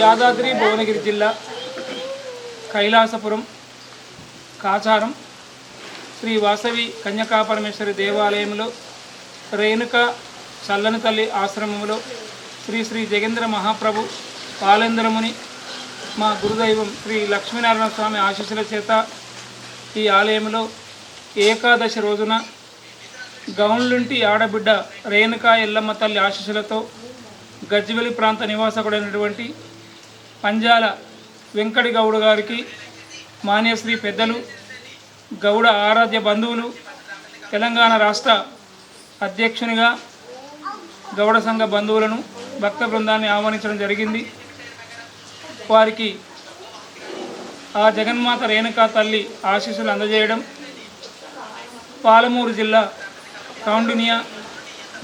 యాదాద్రి భువనగిరి జిల్లా కైలాసపురం కాచారం శ్రీ వాసవి కన్యకాపరమేశ్వరి దేవాలయంలో రేణుక చల్లని తల్లి ఆశ్రమంలో శ్రీ శ్రీ జగేంద్ర మహాప్రభు పాలేంద్రముని మా గురుదైవం శ్రీ లక్ష్మీనారాయణ స్వామి ఆశీస్సుల చేత ఈ ఆలయంలో ఏకాదశి రోజున గౌన్లుంటి ఆడబిడ్డ రేణుకా ఎల్లమ్మ తల్లి ఆశీస్సులతో గజ్జివెలి ప్రాంత నివాసకుడైనటువంటి పంజాల వెంకటి గౌడ గారికి మాన్యశ్రీ పెద్దలు గౌడ ఆరాధ్య బంధువులు తెలంగాణ రాష్ట్ర అధ్యక్షునిగా గౌడ సంఘ బంధువులను భక్త బృందాన్ని ఆహ్వానించడం జరిగింది. వారికి ఆ జగన్మాత రేణుకా తల్లి ఆశీస్సులు అందజేయడం, పాలమూరు జిల్లా కౌండినియా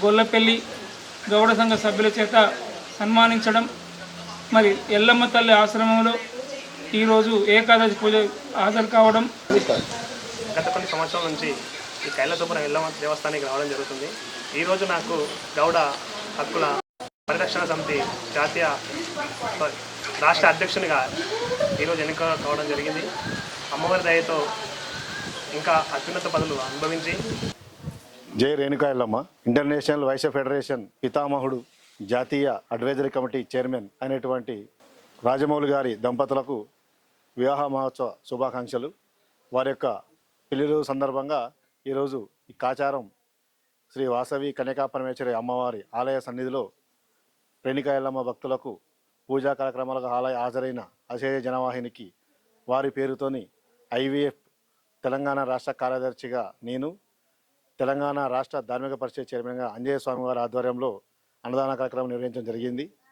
గొల్లపల్లి గౌడ సంఘ సభ్యుల చేత సన్మానించడం, మరి ఎల్లమ్మ తల్లి ఆశ్రమంలో ఈరోజు ఏకాదశి పూజ హాజరు కావడం. గత కొన్ని సంవత్సరాల నుంచి ఈ కైలాసపురం ఎల్లమ్మ దేవస్థానానికి రావడం జరుగుతుంది. ఈరోజు నాకు గౌడ హక్కుల పరిరక్షణ సమితి జాతీయ రాష్ట్ర అధ్యక్షునిగా ఈరోజు ఎన్నిక కావడం జరిగింది. అమ్మవారి దయతో ఇంకా అత్యున్నత పదవులు అనుభవించి జై రేణుకా ఎల్లమ్మ ఇంటర్నేషనల్ వైశ్య ఫెడరేషన్ పితామహుడు జాతీయ అడ్వైజరీ కమిటీ చైర్మన్ అయినటువంటి రాజమౌళి గారి దంపతులకు వివాహ మహోత్సవ శుభాకాంక్షలు. వారి యొక్క పెళ్లి సందర్భంగా ఈరోజు ఈ కాచారం శ్రీ వాసవి కన్యకాపరమేశ్వరి అమ్మవారి ఆలయ సన్నిధిలో రేణుకా ఎల్లమ్మ భక్తులకు పూజా కార్యక్రమాలకు హాజరైన అశేష జనవాహినికి వారి పేరుతోని ఐవీఎఫ్ తెలంగాణ రాష్ట్ర కార్యదర్శిగా నేను, తెలంగాణ రాష్ట్ర ధార్మిక పరిషత్ చైర్మన్గా అంజయ్య స్వామి వారి ఆధ్వర్యంలో అన్నదాన కార్యక్రమం నిర్వహించడం జరిగింది.